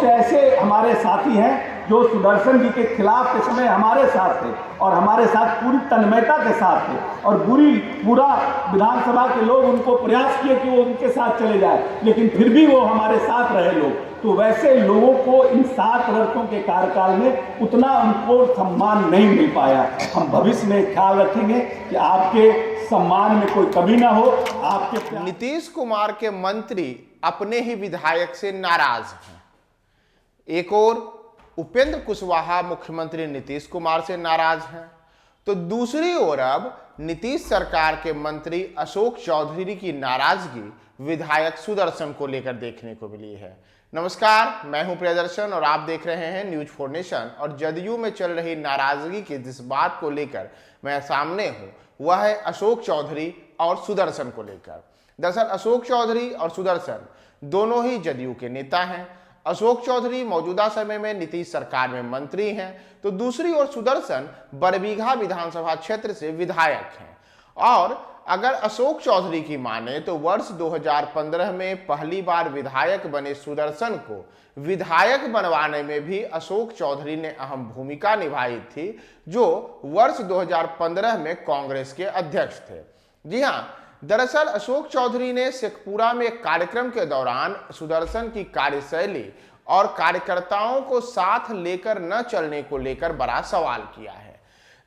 ऐसे हमारे साथी हैं जो सुदर्शन जी के खिलाफ के समय हमारे साथ थे और हमारे साथ पूरी तन्मयता के साथ थे और पूरा विधानसभा के लोग उनको प्रयास किए कि वो उनके साथ चले जाए, लेकिन फिर भी वो हमारे साथ रहे लोग। तो वैसे लोगों को इन 7 वर्षों के कार्यकाल में उतना उनको सम्मान नहीं मिल पाया। हम भविष्य में ख्याल रखेंगे कि आपके सम्मान में कोई कमी ना हो। आपके नीतीश कुमार के मंत्री अपने ही विधायक से नाराज हैं। एक और उपेंद्र कुशवाहा मुख्यमंत्री नीतीश कुमार से नाराज हैं, तो दूसरी ओर अब नीतीश सरकार के मंत्री अशोक चौधरी की नाराजगी विधायक सुदर्शन को लेकर देखने को मिली है। नमस्कार, मैं हूं प्रियदर्शन और आप देख रहे हैं न्यूज फॉर नेशन। और जदयू में चल रही नाराजगी की जिस बात को लेकर मैं सामने हूं वह है अशोक चौधरी और सुदर्शन को लेकर। दरअसल अशोक चौधरी और सुदर्शन दोनों ही जदयू के नेता हैं। अशोक चौधरी मौजूदा समय में नीतीश सरकार में मंत्री हैं, तो दूसरी ओर सुदर्शन बरबीघा विधानसभा क्षेत्र से विधायक हैं। और अगर अशोक चौधरी की माने तो वर्ष 2015 में पहली बार विधायक बने सुदर्शन को विधायक बनवाने में भी अशोक चौधरी ने अहम भूमिका निभाई थी, जो वर्ष 2015 में कांग्रेस के अध्यक्ष थे। जी हाँ, दरअसल अशोक चौधरी ने शेखपुरा में एक कार्यक्रम के दौरान सुदर्शन की कार्यशैली और कार्यकर्ताओं को साथ लेकर न चलने को लेकर बड़ा सवाल किया है।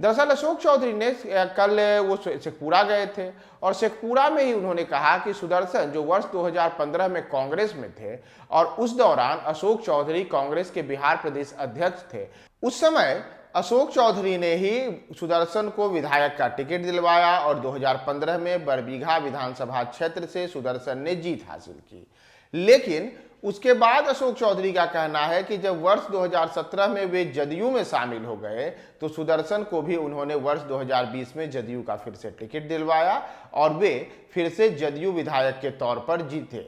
दरअसल अशोक चौधरी ने कल वो शेखपुरा गए थे और शेखपुरा में ही उन्होंने कहा कि सुदर्शन जो वर्ष 2015 में कांग्रेस में थे और उस दौरान अशोक चौधरी कांग्रेस के बिहार प्रदेश अध्यक्ष थे, उस समय अशोक चौधरी ने ही सुदर्शन को विधायक का टिकट दिलवाया और 2015 में बरबीघा विधानसभा क्षेत्र से सुदर्शन ने जीत हासिल की। लेकिन उसके बाद अशोक चौधरी का कहना है कि जब वर्ष 2017 में वे जदयू में शामिल हो गए तो सुदर्शन को भी उन्होंने वर्ष 2020 में जदयू का फिर से टिकट दिलवाया और वे फिर से जदयू विधायक के तौर पर जीते।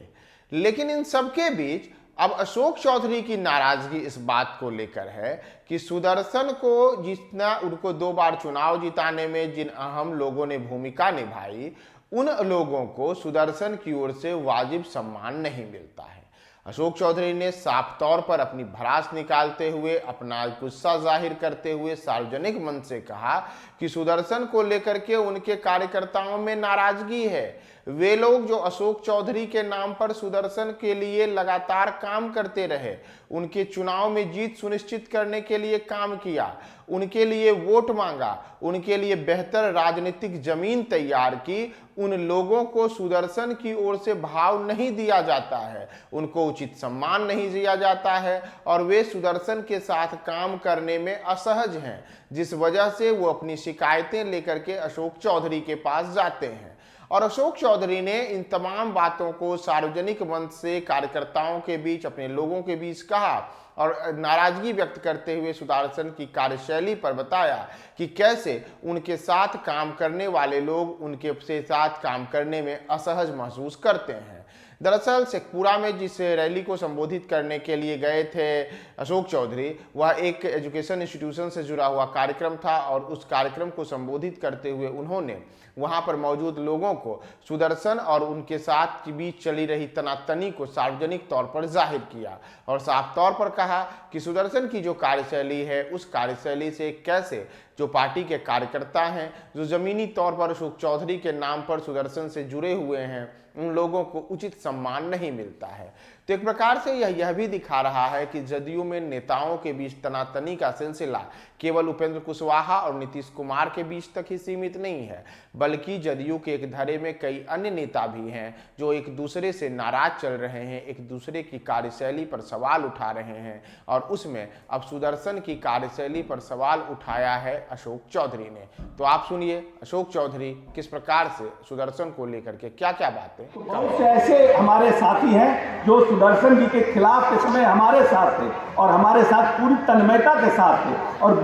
लेकिन इन सबके बीच अब अशोक चौधरी की नाराजगी इस बात को लेकर है कि सुदर्शन को जितना उनको 2 बार चुनाव जिताने में जिन अहम लोगों ने भूमिका निभाई, उन लोगों को सुदर्शन की ओर से वाजिब सम्मान नहीं मिलता है। अशोक चौधरी ने साफ तौर पर अपनी भड़ास निकालते हुए, अपना गुस्सा जाहिर करते हुए सार्वजनिक मंच से कहा कि सुदर्शन को लेकर के उनके कार्यकर्ताओं में नाराजगी है। वे लोग जो अशोक चौधरी के नाम पर सुदर्शन के लिए लगातार काम करते रहे, उनके चुनाव में जीत सुनिश्चित करने के लिए काम किया, उनके लिए वोट मांगा, उनके लिए बेहतर राजनीतिक जमीन तैयार की, उन लोगों को सुदर्शन की ओर से भाव नहीं दिया जाता है, उनको उचित सम्मान नहीं दिया जाता है और वे सुदर्शन के साथ काम करने में असहज हैं, जिस वजह से वो अपनी शिकायतें लेकर के अशोक चौधरी के पास जाते हैं। और अशोक चौधरी ने इन तमाम बातों को सार्वजनिक मंच से कार्यकर्ताओं के बीच, अपने लोगों के बीच कहा और नाराजगी व्यक्त करते हुए सुदर्शन की कार्यशैली पर बताया कि कैसे उनके साथ काम करने वाले लोग उनके साथ काम करने में असहज महसूस करते हैं। दरअसल शेखपुरा में जिस रैली को संबोधित करने के लिए गए थे अशोक चौधरी, वह एक एजुकेशन इंस्टीट्यूशन से जुड़ा हुआ कार्यक्रम था और उस कार्यक्रम को संबोधित करते हुए उन्होंने वहां पर मौजूद लोगों को सुदर्शन और उनके साथ के बीच चली रही तनातनी को सार्वजनिक तौर पर जाहिर किया और साफ तौर पर कहा कि सुदर्शन की जो कार्यशैली है उस कार्यशैली से कैसे जो पार्टी के कार्यकर्ता हैं, जो जमीनी तौर पर अशोक चौधरी के नाम पर सुदर्शन से जुड़े हुए हैं, उन लोगों को उचित सम्मान नहीं मिलता है। तो एक प्रकार से यह भी दिखा रहा है कि जदयू में नेताओं के बीच तनातनी का सिलसिला केवल उपेंद्र कुशवाहा और नीतीश कुमार के बीच तक ही सीमित नहीं है, बल्कि जदयू के एक धड़े में कई अन्य नेता भी हैं जो एक दूसरे से नाराज चल रहे हैं, एक दूसरे की कार्यशैली पर सवाल उठा रहे हैं और उसमें अब सुदर्शन की कार्यशैली पर सवाल उठाया है अशोक चौधरी ने। तो आप सुनिए अशोक चौधरी किस प्रकार से सुदर्शन को लेकर के क्या क्या बातें। बहुत से ऐसे हमारे साथी हैं जो सुदर्शन जी के खिलाफ के समय हमारे साथ थे और हमारे साथ पूरी तन्मयता के साथ थे और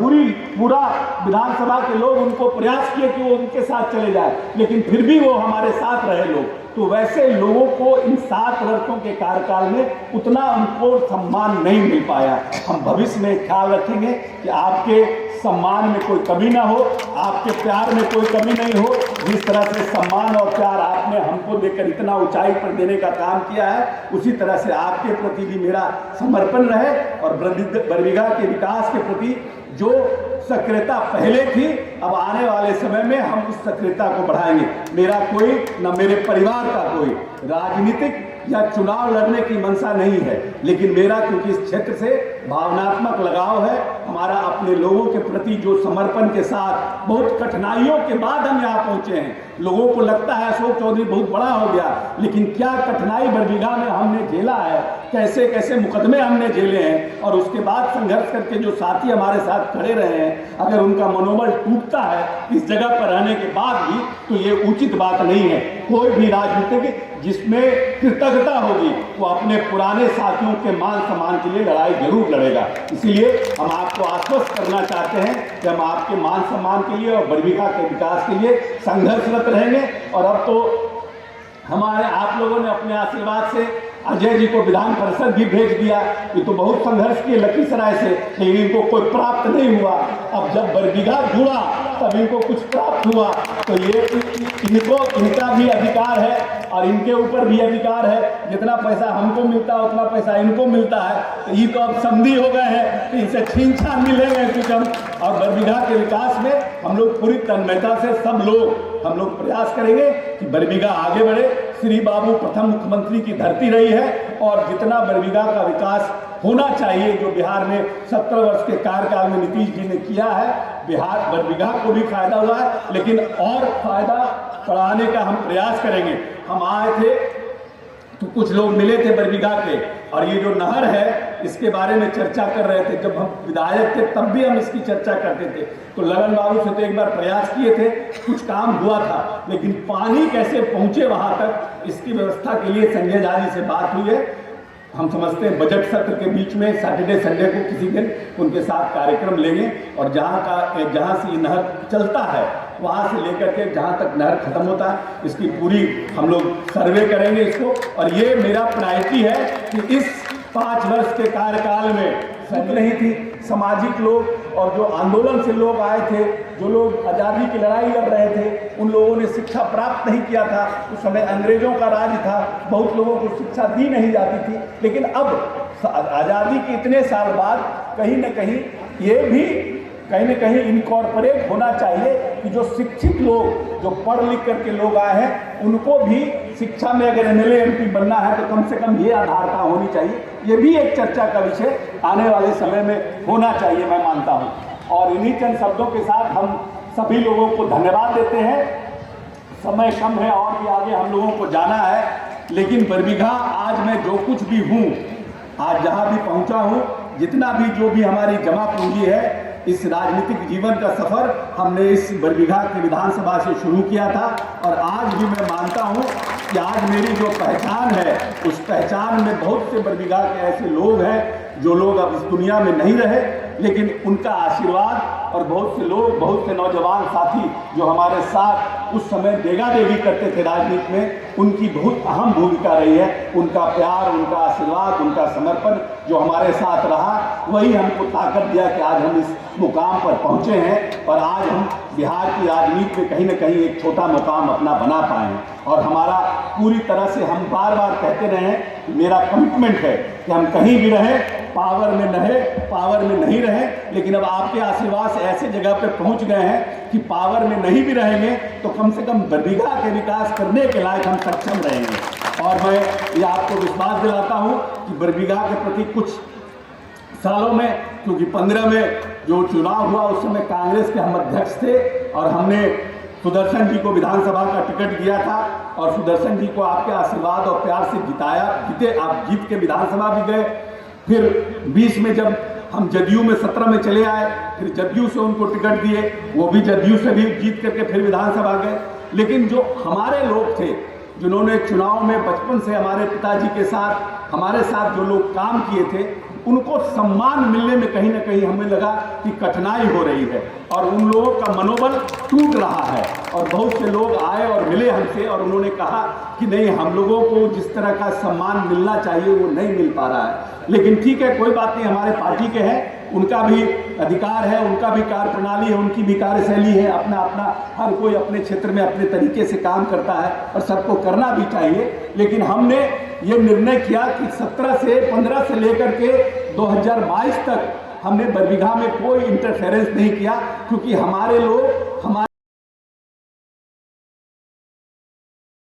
पूरा विधानसभा के लोग उनको प्रयास किए कि वो उनके साथ चले जाए, लेकिन फिर भी वो हमारे साथ रहे लोग। तो वैसे लोगों को इन 7 वर्षों के कार्यकाल में उतना उनको सम्मान नहीं मिल पाया। हम भविष्य में ख्याल रखेंगे कि आपके सम्मान में कोई कमी ना हो, आपके प्यार में कोई कमी नहीं हो। जिस तरह से सम्मान और प्यार आपने हमको देकर इतना ऊंचाई पर देने का काम किया है, उसी तरह से आपके प्रति भी मेरा समर्पण रहे और बरबीघा के विकास के प्रति जो सक्रियता पहले थी, अब आने वाले समय में हम उस सक्रियता को बढ़ाएंगे। मेरा कोई न मेरे परिवार का कोई राजनीतिक या चुनाव लड़ने की मंशा नहीं है, लेकिन मेरा क्योंकि इस क्षेत्र से भावनात्मक लगाव है, हमारा अपने लोगों के प्रति जो समर्पण के साथ बहुत कठिनाइयों के बाद हम यहाँ पहुँचे हैं। लोगों को लगता है अशोक चौधरी बहुत बड़ा हो गया, लेकिन क्या कठिनाई बरबीघा में हमने झेला है, कैसे कैसे मुकदमे हमने झेले हैं, और उसके बाद संघर्ष करके जो साथी हमारे साथ खड़े रहे हैं, अगर उनका मनोबल टूटता है इस जगह पर रहने के बाद भी, तो ये उचित बात नहीं है। कोई भी राजनीतिक जिसमें कृतज्ञता होगी वो अपने पुराने साथियों के मान सम्मान के लिए लड़ाई जरूर लड़ेगा। इसीलिए हम आपको आश्वस्त करना चाहते हैं कि हम आपके मान सम्मान के लिए और बरबीघा के विकास के लिए संघर्षरत रहेंगे। और अब तो हमारे आप लोगों ने अपने आशीर्वाद से अजय जी को विधान परिषद भी भेज दिया। ये तो बहुत संघर्ष किए लखीसराय से, लेकिन इनको कोई प्राप्त नहीं हुआ। अब जब बरबीघा जुड़ा तब इनको कुछ प्राप्त हुआ, तो ये इनका भी अधिकार है और इनके ऊपर भी अधिकार है। जितना पैसा हमको मिलता है उतना पैसा इनको मिलता है, तो ये तो अब समझी हो गए हैं कि इनसे छीन छान मिलेंगे कुछ हम। और बरबीघा के विकास में हम लोग पूरी तन्मयता से सब लोग हम लोग प्रयास करेंगे कि बरबीघा आगे बढ़े। श्री बाबू प्रथम मुख्यमंत्री की धरती रही है और जितना बरबीघा का विकास होना चाहिए, जो बिहार में 17 वर्ष के कार्यकाल में नीतीश जी ने किया है, बिहार बरबीघा को भी फायदा हुआ है, लेकिन और फायदा बढ़ाने का हम प्रयास करेंगे। हम आए थे तो कुछ लोग मिले थे बरबीघा के, और ये जो नहर है इसके बारे में चर्चा कर रहे थे। जब हम विधायक थे तब भी हम इसकी चर्चा करते थे, तो लगन बाबू से तो एक बार प्रयास किए थे, कुछ काम हुआ था, लेकिन पानी कैसे पहुंचे वहां तक, इसकी व्यवस्था के लिए संजय झा जी से बात हुई है। हम समझते हैं बजट सत्र के बीच में सैटरडे संडे को किसी दिन उनके साथ कार्यक्रम लेंगे, और जहाँ से ये नहर चलता है वहाँ से लेकर के जहाँ तक नहर खत्म होता है, इसकी पूरी हम लोग सर्वे करेंगे इसको। और ये मेरा प्रायोरिटी है कि इस 5 वर्ष के कार्यकाल में सब नहीं थी, सामाजिक लोग और जो आंदोलन से लोग आए थे, जो लोग आज़ादी की लड़ाई लड़ रहे थे, उन लोगों ने शिक्षा प्राप्त नहीं किया था। उस समय अंग्रेजों का राज था, बहुत लोगों को शिक्षा दी नहीं जाती थी, लेकिन अब आज़ादी के इतने साल बाद कहीं न कहीं ये भी कहीं न कहीं इनकॉर्पोरेट होना चाहिए कि जो शिक्षित लोग, जो पढ़ लिख करके लोग आए हैं, उनको भी शिक्षा में अगर MLA MP बनना है तो कम से कम ये आधारता होनी चाहिए। ये भी एक चर्चा का विषय आने वाले समय में होना चाहिए, मैं मानता हूँ। और इन्हीं चंद शब्दों के साथ हम सभी लोगों को धन्यवाद देते हैं। समय कम है और भी आगे हम लोगों को जाना है, लेकिन बरबीघा आज मैं जो कुछ भी हूँ, आज जहाँ भी पहुँचा हूँ, जितना भी जो भी हमारी जमा पूंजी है, इस राजनीतिक जीवन का सफर हमने इस बरबीघा के विधानसभा से शुरू किया था। और आज भी मैं मानता हूं कि आज मेरी जो पहचान है, उस पहचान में बहुत से बरबीघा के ऐसे लोग हैं जो लोग अब इस दुनिया में नहीं रहे, लेकिन उनका आशीर्वाद और बहुत से लोग, बहुत से नौजवान साथी जो हमारे साथ उस समय देगा देगी करते थे राजनीति में, उनकी बहुत अहम भूमिका रही है। उनका प्यार, उनका आशीर्वाद, उनका समर्पण जो हमारे साथ रहा, वही हमको ताकत दिया कि आज हम इस मुकाम पर पहुँचे हैं और आज हम बिहार की राजनीति में कहीं न कहीं एक छोटा मुकाम अपना बना पाए हैं। और हमारा पूरी तरह से हम बार बार कहते रहे हैं, मेरा कमिटमेंट है कि हम कहीं भी रहें, पावर में नहीं रहें, लेकिन अब आपके आशीर्वाद से ऐसे जगह पे पहुंच गए हैं कि पावर में नहीं भी रहेंगे तो कम से कम बरबीघा के विकास करने के लायक हम सक्षम रहेंगे। और मैं ये आपको विश्वास दिलाता हूँ कि बरबीघा के प्रति कुछ सालों में, क्योंकि 15 में जो चुनाव हुआ उस समय कांग्रेस के हम अध्यक्ष थे और हमने सुदर्शन जी को विधानसभा का टिकट दिया था और सुदर्शन जी को आपके आशीर्वाद और प्यार से जीते। आप जीत के विधानसभा भी गए। फिर 20 में जब हम जदयू में 17 में चले आए, फिर जदयू से उनको टिकट दिए, वो भी जदयू से भी जीत करके फिर विधानसभा गए। लेकिन जो हमारे लोग थे, जिन्होंने चुनाव में बचपन से हमारे पिताजी के साथ, हमारे साथ जो लोग काम किए थे, उनको सम्मान मिलने में कहीं ना कहीं हमें लगा कि कठिनाई हो रही है और उन लोगों का मनोबल टूट रहा है। और बहुत से लोग आए और मिले हमसे और उन्होंने कहा कि नहीं, हम लोगों को जिस तरह का सम्मान मिलना चाहिए वो नहीं मिल पा रहा है। लेकिन ठीक है, कोई बात नहीं, हमारे पार्टी के हैं, उनका भी अधिकार है, उनका भी कार्य प्रणाली है, उनकी भी कार्यशैली है, अपना अपना हर कोई अपने क्षेत्र में अपने तरीके से काम करता है और सबको करना भी चाहिए। लेकिन हमने ये निर्णय किया कि 15 से लेकर के 2022 तक हमने बरबीघा में कोई इंटरफेरेंस नहीं किया, क्योंकि हमारे लोग हमारे